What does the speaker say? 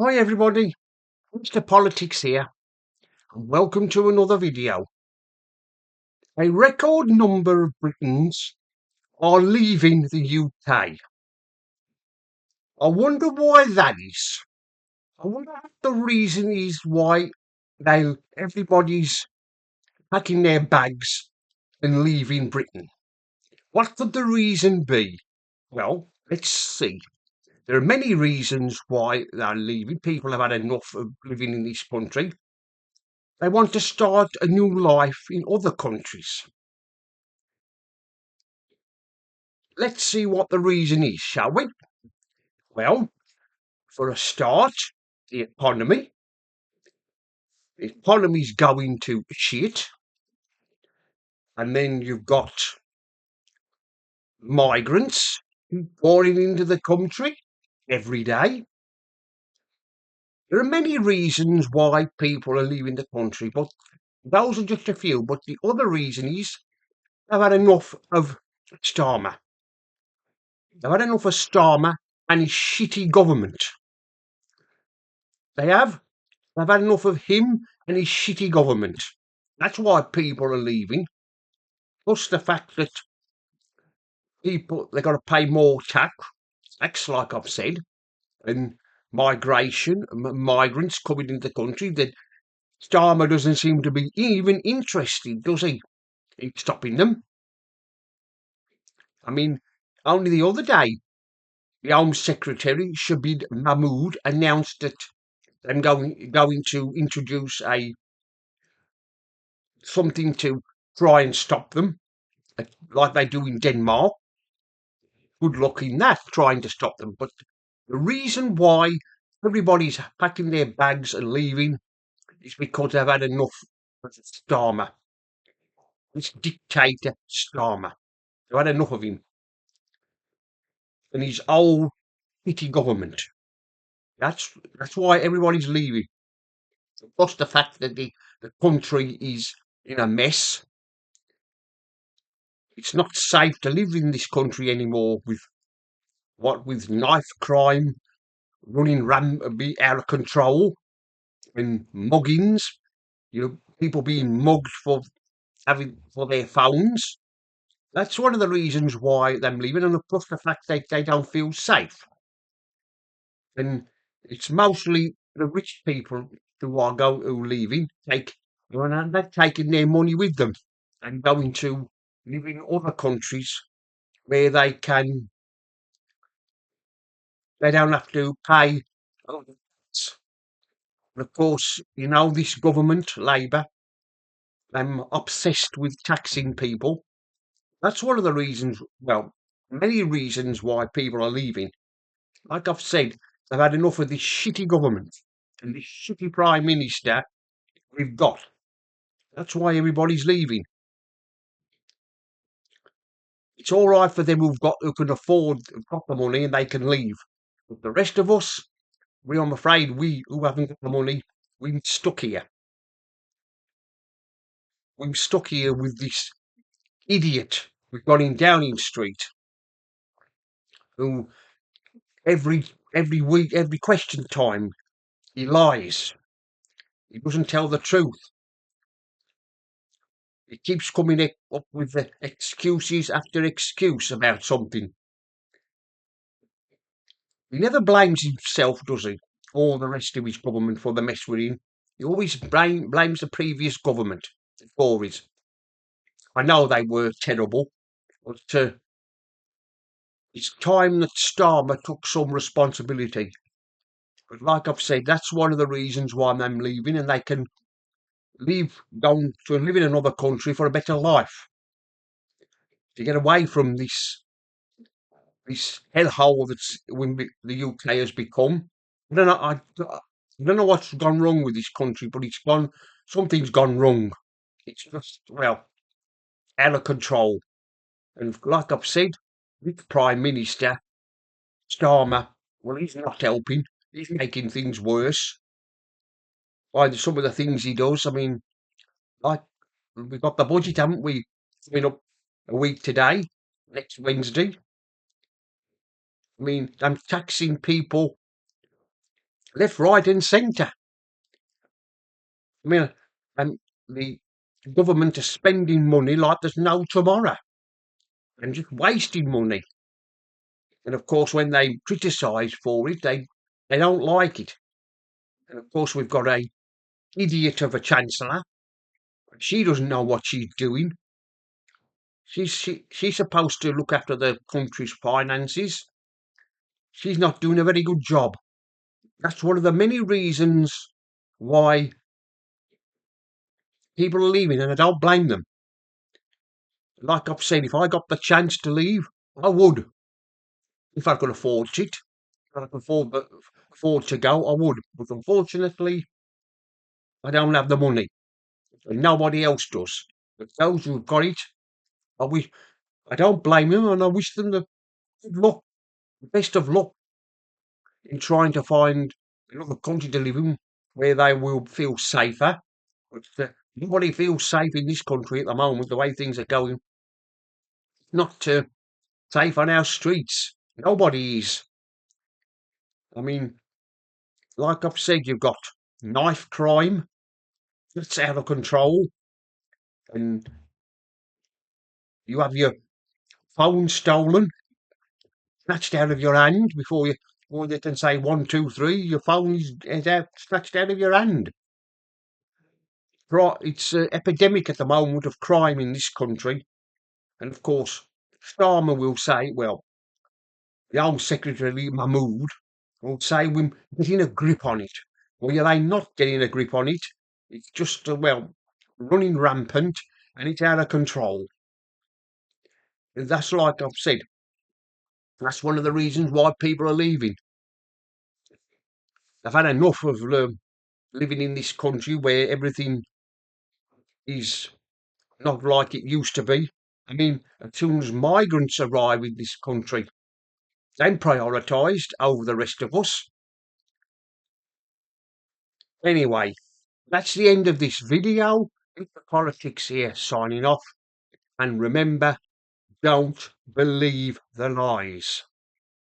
Hi everybody, Mr. Politics here, and welcome to another video. A record number of Britons are leaving the UK. I wonder why that is. I wonder what the reason is why everybody's packing their bags and leaving Britain. What could the reason be? Well, let's see. There are many reasons why they're leaving. People have had enough of living in this country. They want to start a new life in other countries. Let's see what the reason is, shall we? Well, for a start, the economy. The economy's going to shit. And then you've got migrants pouring into the country every day. There are many reasons why people are leaving the country, but those are just a few. But the other reason is they've had enough of Starmer. They've had enough of Starmer and his shitty government. They have. They've had enough of him and his shitty government. That's why people are leaving. Plus the fact that they've got to pay more tax, like I've said, and migration, migrants coming into the country. That Starmer doesn't seem to be even interested, does he, in stopping them? I mean, only the other day, the Home Secretary, Shabid Mahmood, announced that they're going to introduce something to try and stop them, like they do in Denmark. Good luck in that, trying to stop them. But the reason why everybody's packing their bags and leaving is because they've had enough of Starmer. This dictator Starmer. They've had enough of him. And his old shitty government. That's why everybody's leaving. Plus the fact that the country is in a mess. It's not safe to live in this country anymore with knife crime running out of control and muggings, people being mugged for their phones. That's one of the reasons why they're leaving, and plus the fact they don't feel safe. And it's mostly the rich people who leaving. They're taking their money with them and going to live in other countries where they don't have to pay. And of course, this government, Labour, I'm obsessed with taxing people. That's one of the reasons, well, many reasons why people are leaving. Like I've said, they've had enough of this shitty government and this shitty Prime Minister we've got. That's why everybody's leaving. It's all right for them who can afford proper money and they can leave. But the rest of us, I'm afraid we who haven't got the money, we're stuck here. We're stuck here with this idiot we've got in Downing Street, who every week, every question time, he lies. He doesn't tell the truth. He keeps coming up with the excuses after excuse about something. He never blames himself, does he? Or the rest of his government for the mess we're in. He always blames the previous government for it. I know they were terrible, but it's time that Starmer took some responsibility. But like I've said, that's one of the reasons why I'm leaving, and they can go to live in another country for a better life. To get away from this hellhole the UK has become. I don't know what's gone wrong with this country, but something's gone wrong. It's just, well, out of control. And like I've said, with Prime Minister Starmer, well, he's not helping. He's making things worse by some of the things he does. I mean, like, we've got the budget, haven't we? Coming up a week today, next Wednesday. I mean, I'm taxing people left, right, and centre. I mean, and the government are spending money like there's no tomorrow and just wasting money. And of course, when they criticise for it, they don't like it. And of course, we've got a idiot of a chancellor. She doesn't know what she's doing. She's supposed to look after the country's finances. She's not doing a very good job. That's one of the many reasons why people are leaving, and I don't blame them. Like I've said, if I got the chance to leave, I would. If I could afford it, if I could afford to go, I would. But unfortunately, I don't have the money, and nobody else does. But those who've got it, I wish I don't blame them, and I wish them the good luck, the best of luck in trying to find another country to live in where they will feel safer. But nobody feels safe in this country at the moment. The way things are going, not safe on our streets. Nobody is. I mean, like I've said, you've got knife crime that's out of control, and you have your phone stolen, snatched out of your hand before they can say 1, 2, 3. Your phone is out, snatched out of your hand. It's an epidemic at the moment of crime in this country, and of course, Starmer will say, well, the Home Secretary Mahmood will say we're getting a grip on it. Well, you ain't not getting a grip on it. It's just, running rampant and it's out of control. And that's like I've said, that's one of the reasons why people are leaving. They've had enough of living in this country where everything is not like it used to be. I mean, as soon as migrants arrive in this country, they're prioritised over the rest of us. Anyway, that's the end of this video. Mr. Politics here signing off. And remember, don't believe the lies.